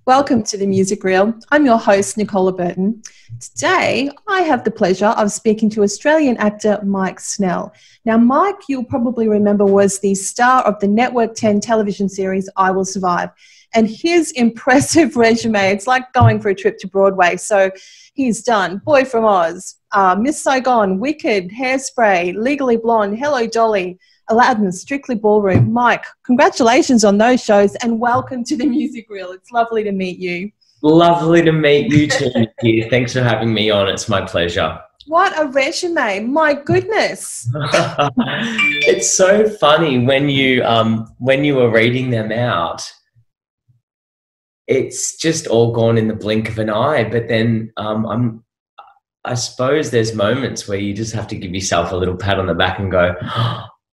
Welcome to the Music Reel. I'm your host, Nicola Burton. Today, I have the pleasure of speaking to Australian actor Mike Snell. Now, Mike, you'll probably remember, was the star of the Network 10 television series I Will Survive. And his impressive resume, it's like going for a trip to Broadway. So he's done Boy from Oz, Miss Saigon, Wicked, Hairspray, Legally Blonde, Hello Dolly, Aladdin, Strictly Ballroom. Mike, congratulations on those shows and welcome to the Music Reel. It's lovely to meet you. Lovely to meet you too, Nicki. Thanks for having me on. It's my pleasure. What a resume. My goodness. It's so funny when you were reading them out, it's just all gone in the blink of an eye. But then I suppose there's moments where you just have to give yourself a little pat on the back and go,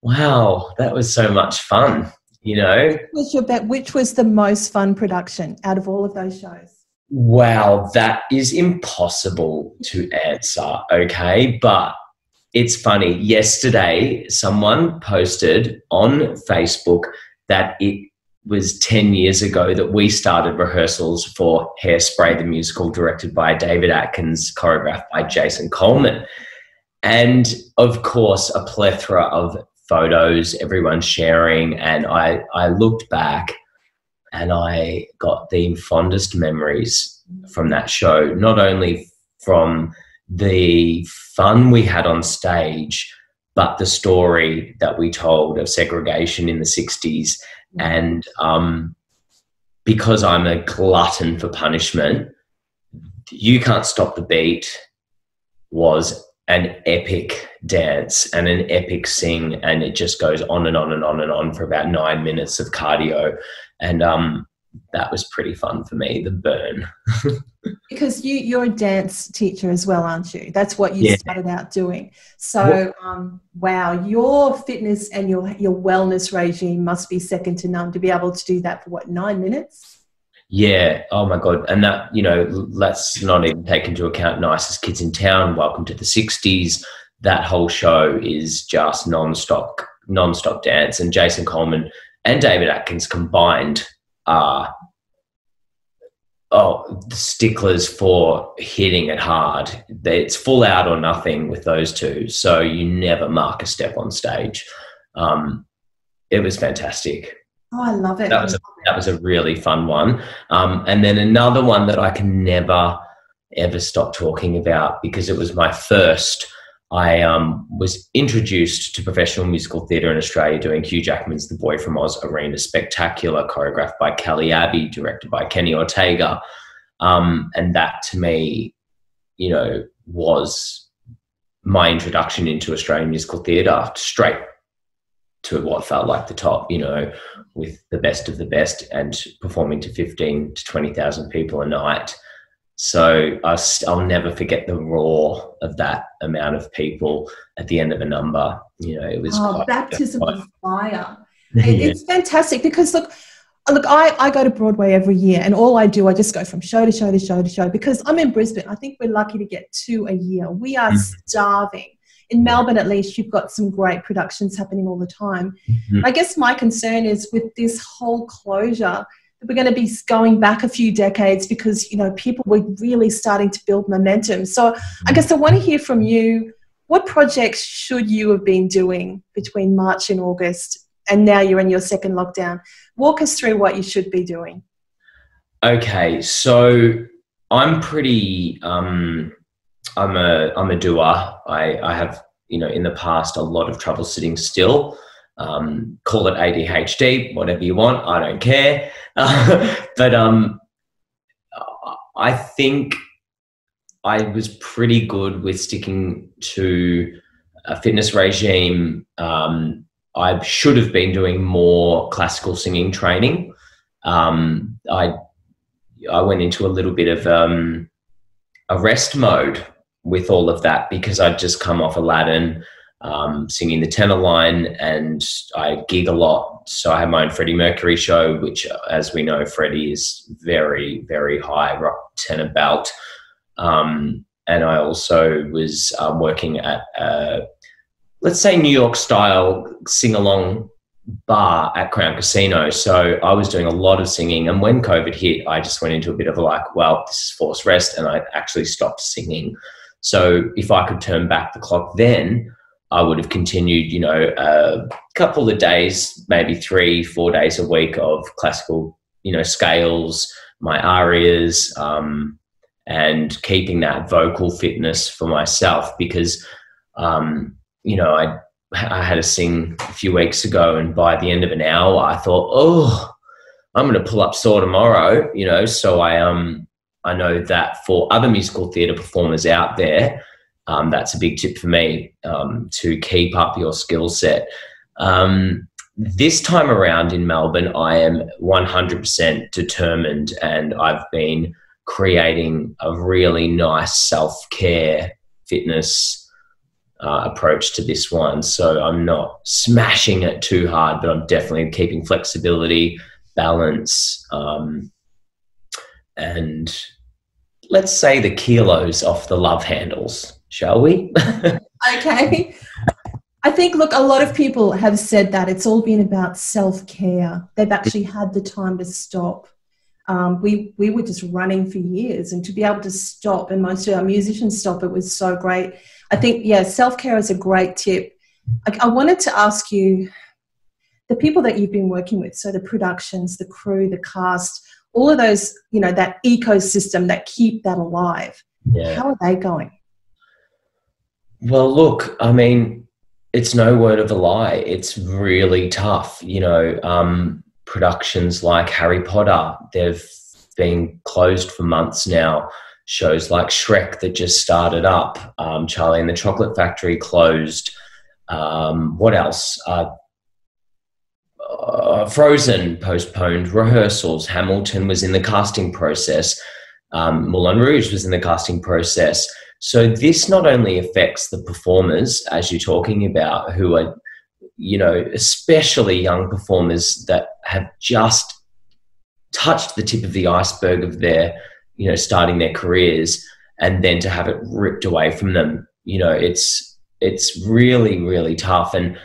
wow, that was so much fun, you know? Which was the most fun production out of all of those shows? Wow, that is impossible to answer, okay? But it's funny. Yesterday, someone posted on Facebook that it was 10 years ago that we started rehearsals for Hairspray, the musical, directed by David Atkins, choreographed by Jason Coleman. And, of course, a plethora of photos, everyone sharing, and I looked back and I got the fondest memories from that show, not only from the fun we had on stage, but the story that we told of segregation in the 60s. And because I'm a glutton for punishment, You Can't Stop the Beat was an epic dance and an epic sing, and it just goes on and on and on and on for about 9 minutes of cardio. And that was pretty fun for me, the burn. Because you're a dance teacher as well, aren't you? That's what you started out doing. So, wow, your fitness and your wellness regime must be second to none to be able to do that for, what, 9 minutes? Yeah. Oh, my God. And that, you know, let's not even take into account Nicest Kids in Town, Welcome to the 60s. That whole show is just non-stop dance. And Jason Coleman and David Atkins combined are sticklers for hitting it hard. It's full out or nothing with those two. So you never mark a step on stage. It was fantastic. Oh, I love it. That was a really fun one. And then another one that I can never, ever stop talking about because it was my first. I was introduced to professional musical theatre in Australia doing Hugh Jackman's The Boy from Oz Arena Spectacular, choreographed by Kelly Abbey, directed by Kenny Ortega. And that to me, you know, was my introduction into Australian musical theatre, straight to what felt like the top, you know, with the best of the best and performing to 15 to 20,000 people a night. So I'll never forget the roar of that amount of people at the end of a number. You know, it was baptism of fire. It's fantastic because look, I go to Broadway every year, and all I do, I just go from show to show to show to show because I'm in Brisbane. I think we're lucky to get 2 a year. We are starving. In Melbourne, at least, you've got some great productions happening all the time. I guess my concern is with this whole closure, we're going to be going back a few decades because, you know, people were really starting to build momentum. So I guess I want to hear from you, what projects should you have been doing between March and August, and now you're in your second lockdown? Walk us through what you should be doing. Okay, so I'm pretty, I'm a doer. I have, you know, in the past, a lot of trouble sitting still. Call it ADHD, whatever you want. I don't care. But I think I was pretty good with sticking to a fitness regime. I should have been doing more classical singing training. I went into a little bit of a rest mode with all of that because I'd just come off Aladdin, singing the tenor line, and I gig a lot. So I had my own Freddie Mercury show, which, as we know, Freddie is very, very high rock tenor belt. And I also was working at, let's say, New York style sing-along bar at Crown Casino. So I was doing a lot of singing. And when COVID hit, I just went into a bit of a like, well, this is forced rest. And I actually stopped singing. So if I could turn back the clock then, I would have continued, you know, a couple of days, maybe 3-4 days a week of classical, you know, scales, my arias, and keeping that vocal fitness for myself because, you know, I had to sing a few weeks ago, and by the end of an hour, I thought, oh, I'm going to pull up sore tomorrow, you know. So I know that for other musical theatre performers out there, that's a big tip for me, to keep up your skill set. This time around in Melbourne, I am 100% determined, and I've been creating a really nice self-care fitness approach to this one. So I'm not smashing it too hard, but I'm definitely keeping flexibility, balance, and let's say the kilos off the love handles, shall we? Okay. I think, look, a lot of people have said that it's all been about self-care. They've actually had the time to stop. We were just running for years, and to be able to stop, and most of our musicians stop, it was so great. I think, yeah, self-care is a great tip. I wanted to ask you, the people that you've been working with, so the productions, the crew, the cast, all of those, you know, that ecosystem that keep that alive, how are they going? Well, look, I mean, it's no word of a lie. It's really tough, you know. Productions like Harry Potter, they've been closed for months now. Shows like Shrek that just started up, Charlie and the Chocolate Factory closed. What else? Frozen postponed rehearsals. Hamilton was in the casting process. Moulin Rouge was in the casting process. So this not only affects the performers, as you're talking about, who are, you know, especially young performers that have just touched the tip of the iceberg of their, you know, starting their careers, and then to have it ripped away from them, you know, it's really, really tough. And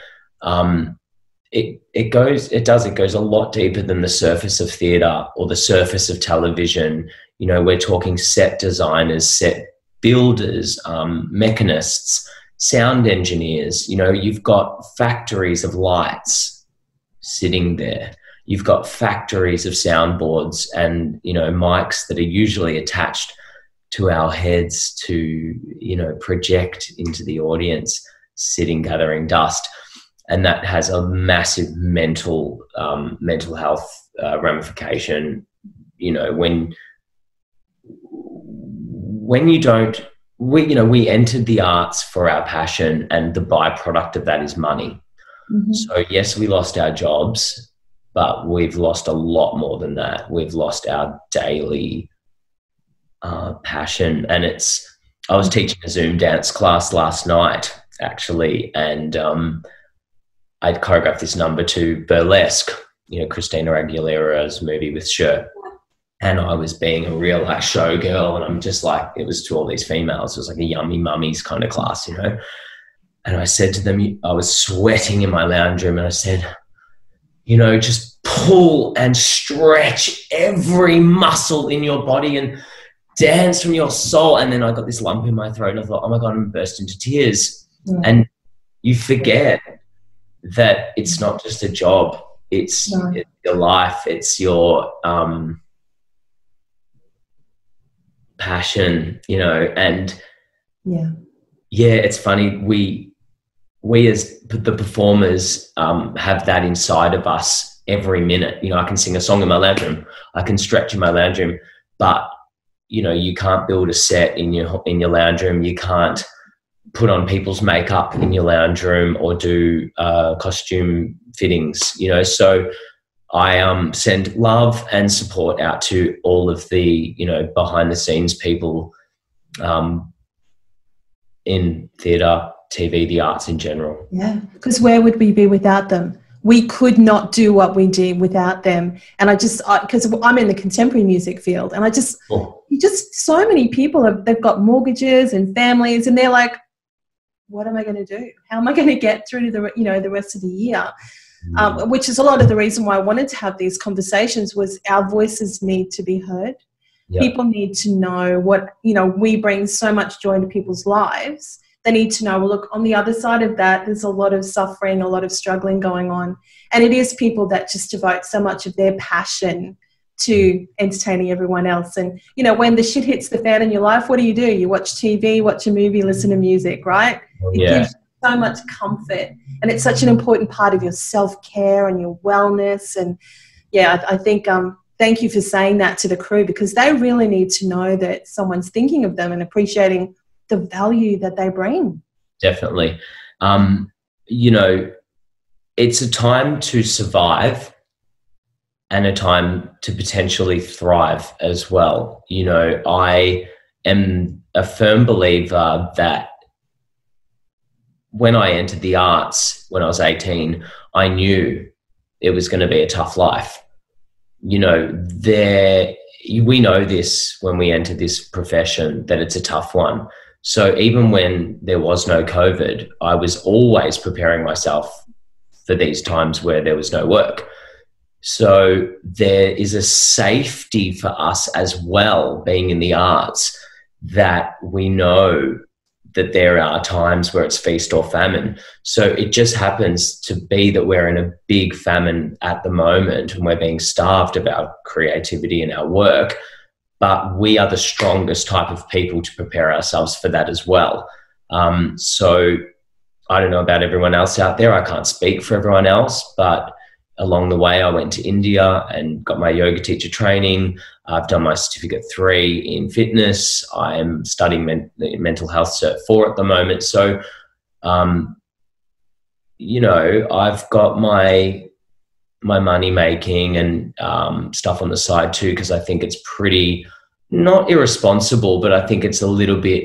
it goes a lot deeper than the surface of theatre or the surface of television. You know, we're talking set designers, set builders, mechanists, sound engineers. You know, you've got factories of lights sitting there. You've got factories of soundboards and, you know, mics that are usually attached to our heads to, you know, project into the audience, sitting, gathering dust. And that has a massive mental health ramification. You know, when you don't, we entered the arts for our passion, and the byproduct of that is money. Mm-hmm. So yes, we lost our jobs, but we've lost a lot more than that. We've lost our daily passion. And I was teaching a Zoom dance class last night, actually, and I'd choreographed this number to Burlesque, you know, Christina Aguilera's movie with Cher. And I was being a real like showgirl, and I'm just like, it was to all these females. It was like a yummy mummies kind of class, you know. And I said to them, I was sweating in my lounge room, and I said, you know, just pull and stretch every muscle in your body and dance from your soul. And then I got this lump in my throat, and I thought, oh my God, I'm burst into tears. Yeah. And you forget that it's not just a job. It's your life. It's your passion, you know. And it's funny. We as the performers have that inside of us every minute. You know, I can sing a song in my lounge room, I can stretch in my lounge room, but you know, you can't build a set in your lounge room. You can't put on people's makeup in your lounge room or do costume fittings, you know. So I send love and support out to all of the, you know, behind the scenes people in theatre, TV, the arts in general. Yeah, because where would we be without them? We could not do what we did without them. And because I'm in the contemporary music field, and so many people they've got mortgages and families, and they're like, what am I going to do? How am I going to get through the rest of the year? which is a lot of the reason why I wanted to have these conversations, was our voices need to be heard. Yep. People need to know what, you know, we bring so much joy into people's lives. They need to know, well, look, on the other side of that, there's a lot of suffering, a lot of struggling going on. And it is people that just devote so much of their passion to entertaining everyone else. And, you know, when the shit hits the fan in your life, what do? You watch TV, watch a movie, listen to music, right? It gives you so much comfort. And it's such an important part of your self-care and your wellness. And, yeah, I think thank you for saying that to the crew, because they really need to know that someone's thinking of them and appreciating the value that they bring. Definitely. You know, it's a time to survive and a time to potentially thrive as well. You know, I am a firm believer that when I entered the arts when I was 18, I knew it was going to be a tough life. You know, we know this when we enter this profession, that it's a tough one. So even when there was no COVID, I was always preparing myself for these times where there was no work. So there is a safety for us as well, being in the arts, that we know that there are times where it's feast or famine. So it just happens to be that we're in a big famine at the moment and we're being starved of our creativity and our work. But we are the strongest type of people to prepare ourselves for that as well. So I don't know about everyone else out there. I can't speak for everyone else, but along the way, I went to India and got my yoga teacher training. I've done my Certificate 3 in fitness. I'm studying mental health Cert 4 at the moment. So, you know, I've got my money making and stuff on the side too, because I think it's pretty, not irresponsible, but I think it's a little bit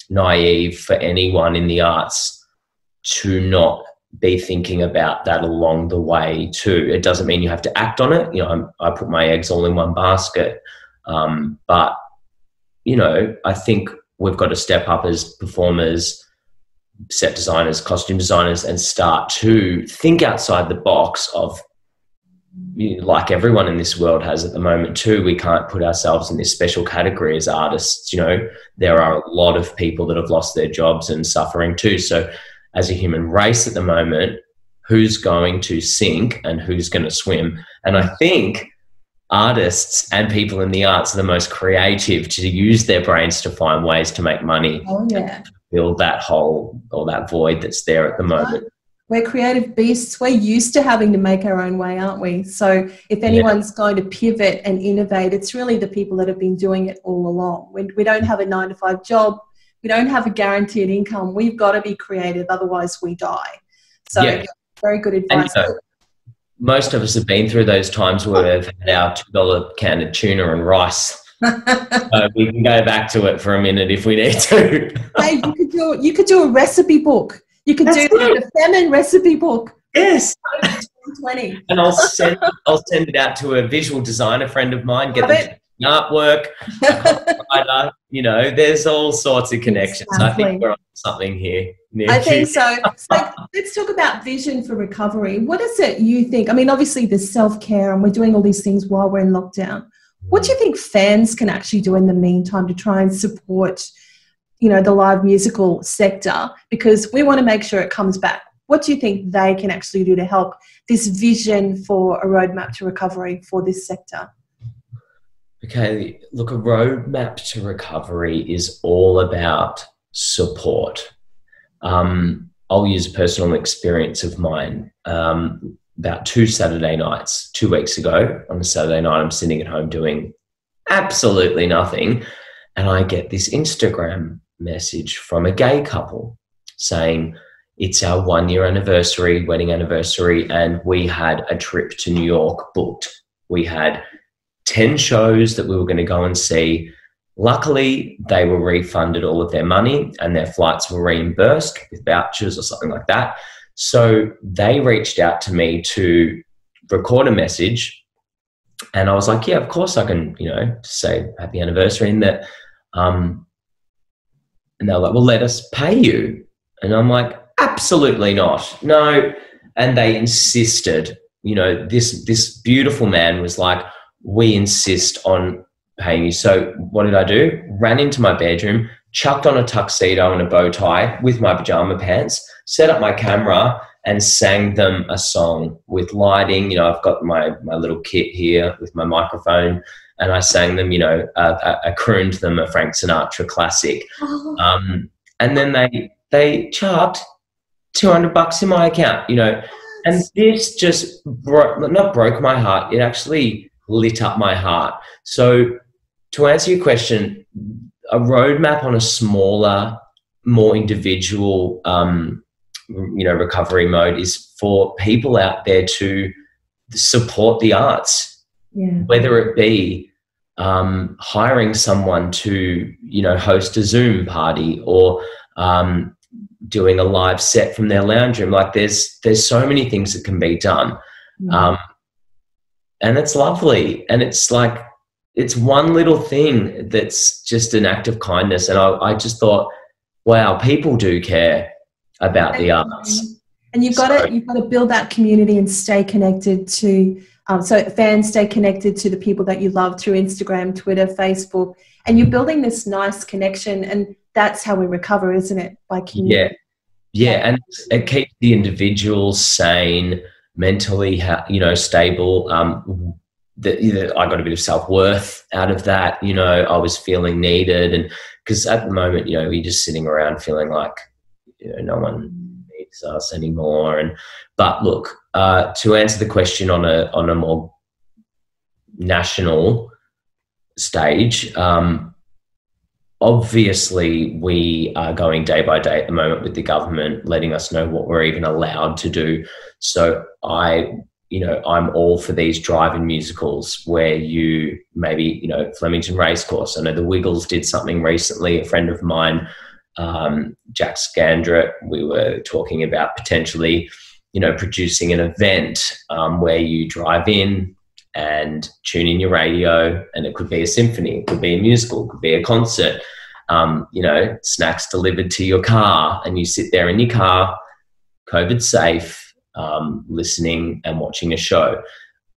naive for anyone in the arts to not be thinking about that along the way too. It doesn't mean you have to act on it. You know, I put my eggs all in one basket. But, you know, I think we've got to step up as performers, set designers, costume designers, and start to think outside the box of, like everyone in this world has at the moment too. We can't put ourselves in this special category as artists. You know, there are a lot of people that have lost their jobs and suffering too. So as a human race at the moment, who's going to sink and who's going to swim? And I think artists and people in the arts are the most creative to use their brains to find ways to make money. Oh, yeah. Fill that hole or that void that's there at the moment. We're creative beasts. We're used to having to make our own way, aren't we? So if anyone's going to pivot and innovate, it's really the people that have been doing it all along. We don't have a 9-to-5 job. We don't have a guaranteed income. We've got to be creative, otherwise we die. So very good advice. And, you know, most of us have been through those times where we've had our $2 can of tuna and rice. We can go back to it for a minute if we need to. Hey, you could do a recipe book. You could do the famine recipe book. Yes. 2020. And I'll send it out to a visual designer friend of mine, get the artwork, copywriter, you know, there's all sorts of connections. Exactly. I think we're on something here. I think so. So let's talk about vision for recovery. What is it you think? I mean, obviously there's self-care and we're doing all these things while we're in lockdown. What do you think fans can actually do in the meantime to try and support, you know, the live musical sector? Because we want to make sure it comes back. What do you think they can actually do to help this vision for a roadmap to recovery for this sector? Okay, look, a roadmap to recovery is all about support. I'll use a personal experience of mine. About 2 Saturday nights, 2 weeks ago, on a Saturday night, I'm sitting at home doing absolutely nothing, and I get this Instagram message from a gay couple saying, it's our 1-year anniversary, wedding anniversary, and we had a trip to New York booked. We had 10 shows that we were going to go and see. Luckily, they were refunded all of their money and their flights were reimbursed with vouchers or something like that. So they reached out to me to record a message, and I was like, yeah, of course I can, you know, say happy anniversary. And that, and they're like, well, let us pay you. And I'm like, absolutely not. No. and they insisted, you know, this beautiful man was like, we insist on paying you. So what did I do? Ran into my bedroom, chucked on a tuxedo and a bow tie with my pajama pants, set up my camera and sang them a song with lighting. You know, I've got my little kit here with my microphone, and I sang them, you know, I crooned them a Frank Sinatra classic. And then they charged $200 in my account, you know, and this just not broke my heart. It actually lit up my heart. So to answer your question, a roadmap on a smaller, more individual, you know, recovery mode is for people out there to support the arts, whether it be hiring someone to, you know, host a Zoom party or doing a live set from their lounge room. Like there's so many things that can be done. And it's lovely. And it's like, it's one little thing that's just an act of kindness. And I just thought, wow, people do care about the arts. And you've got to build that community and stay connected to, so fans stay connected to the people that you love through Instagram, Twitter, Facebook, and you're building this nice connection. And that's how we recover, isn't it? By community. Yeah. And it keeps the individual sane, mentally, you know, stable. I got a bit of self-worth out of that. You know, I was feeling needed, and because at the moment, you know, you're just sitting around feeling like, you know, no one needs us anymore. But look, to answer the question on a more national stage, obviously we are going day by day at the moment with the government letting us know what we're even allowed to do. So I'm all for these drive-in musicals where you maybe, you know, Flemington Racecourse. I know the Wiggles did something recently. A friend of mine, Jack Scandrett, we were talking about potentially, you know, producing an event where you drive in and tune in your radio, and it could be a symphony, it could be a musical, it could be a concert, you know, snacks delivered to your car, and you sit there in your car, COVID safe, listening and watching a show.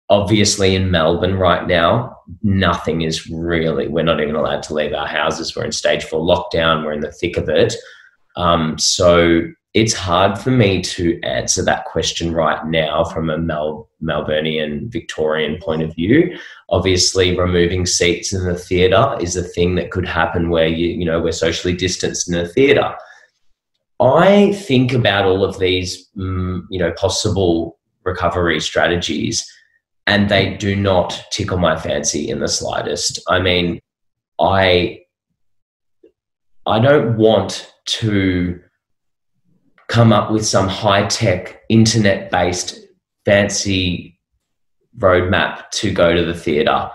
Obviously in Melbourne right now, nothing is really, we're not even allowed to leave our houses. We're in stage 4 lockdown. We're in the thick of it. So it's hard for me to answer that question right now from a Melburnian, Victorian point of view. Obviously removing seats in the theatre is a thing that could happen where you know, we're socially distanced in a theatre. I think about all of these, you know, possible recovery strategies, and they do not tickle my fancy in the slightest. I mean, I don't want to come up with some high-tech, internet-based, fancy roadmap to go to the theatre,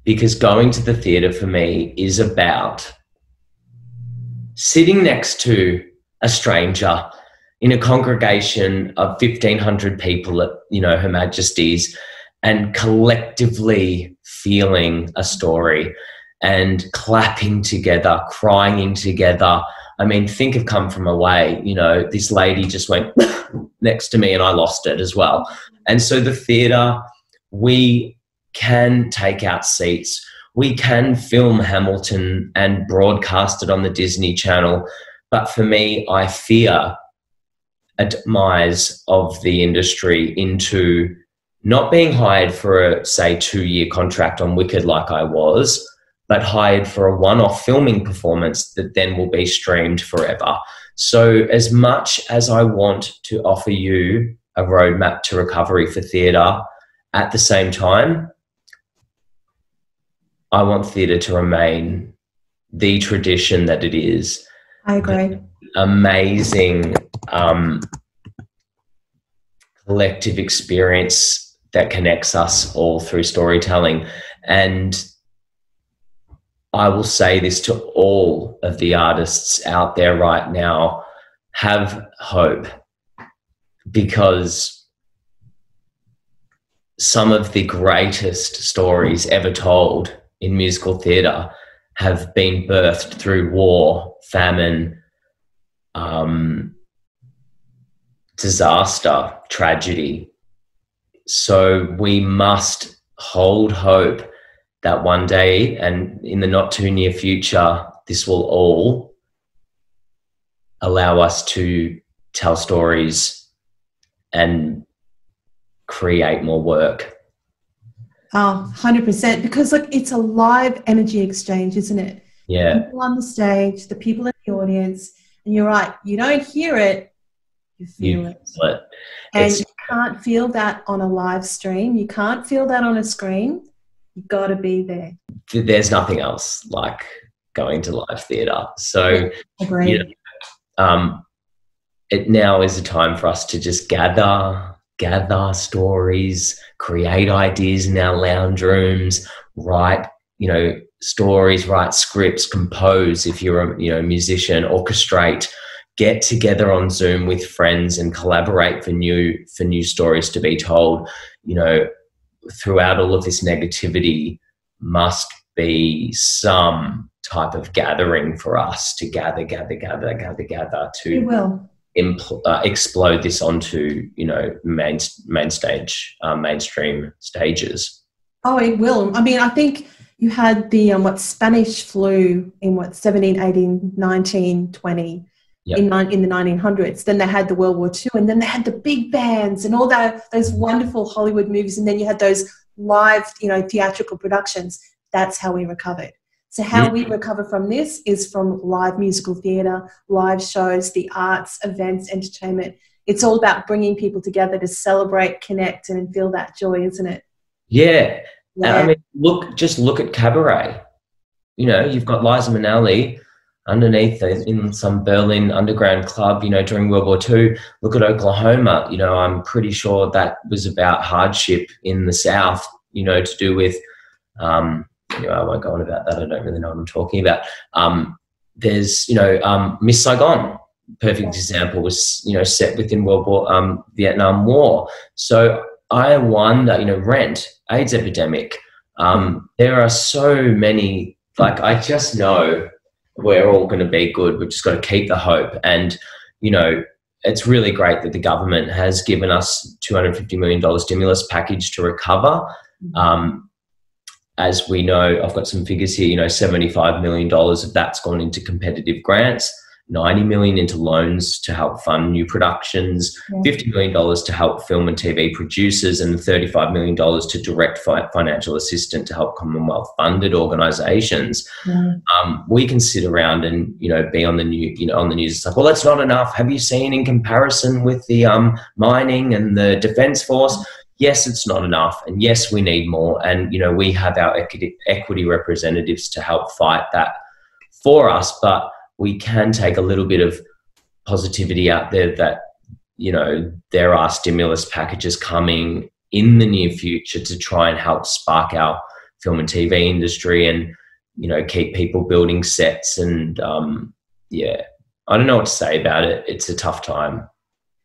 because going to the theatre for me is about sitting next to a stranger in a congregation of 1,500 people at, you know, Her Majesty's, and collectively feeling a story and clapping together, crying together. I mean, think of Come From Away, you know, this lady just went next to me and I lost it as well. And so the theatre, we can take out seats. We can film Hamilton and broadcast it on the Disney Channel. But for me, I fear a demise of the industry into not being hired for a, say, 2-year contract on Wicked like I was, but hired for a one-off filming performance that then will be streamed forever. So as much as I want to offer you a roadmap to recovery for theatre, at the same time, I want theatre to remain the tradition that it is. I agree. Amazing collective experience that connects us all through storytelling. And I will say this to all of the artists out there right now: have hope, because some of the greatest stories ever told in musical theatre have been birthed through war, famine, disaster, tragedy. So we must hold hope that one day, and in the not too near future, this will all allow us to tell stories and create more work. Oh, 100%. Because look, it's a live energy exchange, isn't it? Yeah. People on the stage, the people in the audience, and you're right, you don't hear it, you feel it. And you can't feel that on a live stream. You can't feel that on a screen. You've got to be there. There's nothing else like going to live theatre. So, Agreed. You know, it now is a time for us to just gather stories, create ideas in our lounge rooms, write, you know, stories, write scripts, compose if you're a musician, orchestrate, get together on Zoom with friends and collaborate for new stories to be told. You know, throughout all of this negativity must be some type of gathering for us to gather to explode this onto, you know, mainstream stages. Oh, it will. I mean, I think you had the Spanish flu in 17, 18, 19, 20 in the 1900s. Then they had the World War II, and then they had the big bands and all those wonderful Hollywood movies, and then you had those live, you know, theatrical productions. That's how we recovered. So how we recover from this is from live musical theatre, live shows, the arts, events, entertainment. It's all about bringing people together to celebrate, connect, and feel that joy, isn't it? Yeah. I mean, look at cabaret. You know, you've got Liza Minnelli underneath in some Berlin underground club, you know, during World War II. Look at Oklahoma. You know, I'm pretty sure that was about hardship in the South, you know, to do with, you know, I won't go on about that. I don't really know what I'm talking about. There's, you know, Miss Saigon, perfect example, was, you know, set within Vietnam War. So I wonder, you know, Rent, AIDS epidemic. There are so many, like, I just know we're all going to be good. We've just got to keep the hope. And, you know, it's really great that the government has given us $250 million stimulus package to recover. As we know, I've got some figures here, you know, $75 million of that's gone into competitive grants, 90 million into loans to help fund new productions, $50 million to help film and TV producers, and $35 million to direct financial assistance to help Commonwealth funded organisations. We can sit around and, you know, be on the news, you know, on the news. It's like, well, that's not enough. Have you seen in comparison with the mining and the Defence Force? Yes, it's not enough. And yes, we need more. And, you know, we have our equity representatives to help fight that for us. But we can take a little bit of positivity out there that, you know, there are stimulus packages coming in the near future to try and help spark our film and TV industry and, you know, keep people building sets. And, yeah, I don't know what to say about it. It's a tough time.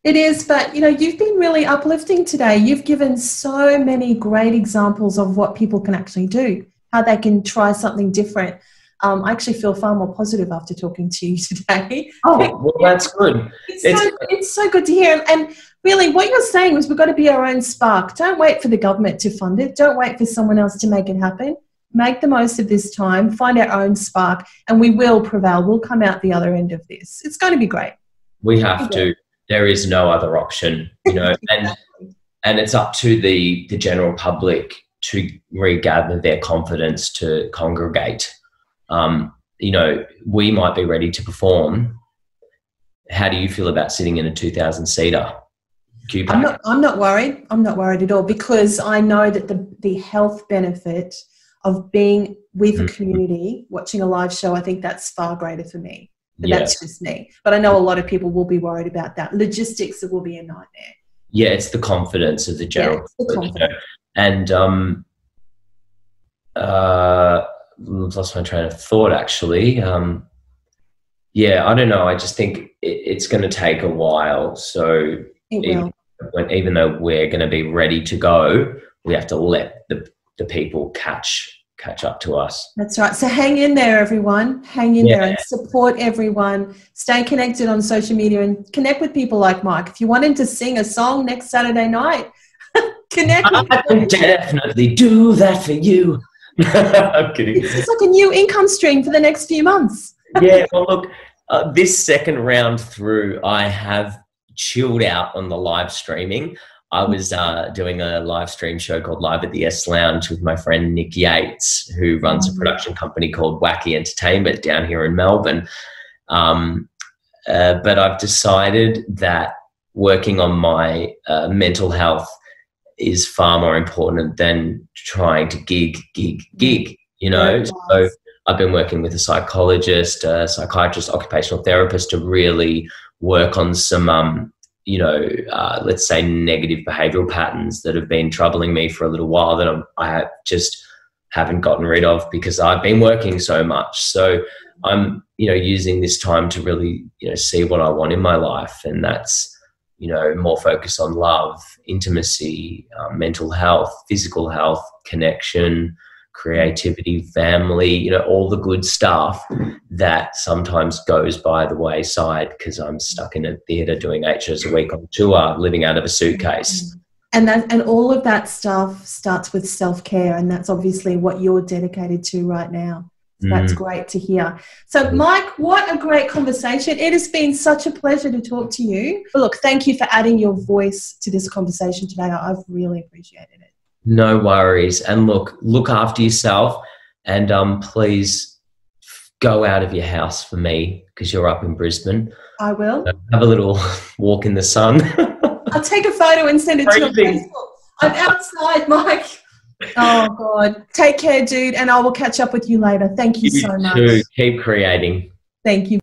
It is, but, you know, you've been really uplifting today. You've given so many great examples of what people can actually do, how they can try something different. I actually feel far more positive after talking to you today. Oh, well, that's good. It's so good to hear. And really what you're saying is we've got to be our own spark. Don't wait for the government to fund it. Don't wait for someone else to make it happen. Make the most of this time, find our own spark, and we will prevail. We'll come out the other end of this. It's going to be great. We have to. There is no other option, you know, and it's up to the general public to regather their confidence to congregate. You know, we might be ready to perform. How do you feel about sitting in a 2,000-seater? I'm not worried. I'm not worried at all, because I know that the health benefit of being with a community, watching a live show, I think that's far greater for me. But that's just me. But I know a lot of people will be worried about that. Logistics, it will be a nightmare. Yeah, it's the confidence of the general public. You know? And I've lost my train of thought, actually. Yeah, I don't know. I just think it's going to take a while. So even though we're going to be ready to go, we have to let the people catch catch up to us. That's right. So hang in there, everyone. Hang in there and support everyone. Stay connected on social media and connect with people like Mike. If you want him to sing a song next Saturday night, connect with him. I can definitely do that for you. I'm kidding. It's like a new income stream for the next few months. Yeah, well, look, this second round through, I have chilled out on the live streaming. I was doing a live stream show called Live at the S Lounge with my friend Nicki, who runs a production company called Wacky Entertainment down here in Melbourne. But I've decided that working on my mental health is far more important than trying to gig, you know. So I've been working with a psychologist, a psychiatrist, occupational therapist to really work on some you know, let's say negative behavioral patterns that have been troubling me for a little while that I just haven't gotten rid of because I've been working so much. So I'm, you know, using this time to really, you know, see what I want in my life. And that's, you know, more focus on love, intimacy, mental health, physical health, connection, creativity, family, you know, all the good stuff that sometimes goes by the wayside because I'm stuck in a theatre doing 8 shows a week on tour, living out of a suitcase. And all of that stuff starts with self-care, and that's obviously what you're dedicated to right now. So that's great to hear. So, Mike, what a great conversation. It has been such a pleasure to talk to you. But look, thank you for adding your voice to this conversation today. I've really appreciated it. No worries. And look after yourself, and please go out of your house for me because you're up in Brisbane. I will. Have a little walk in the sun. I'll take a photo and send it to your Facebook. I'm outside, Mike. Oh, God. Take care, dude, and I will catch up with you later. Thank you so much. You too. Keep creating. Thank you.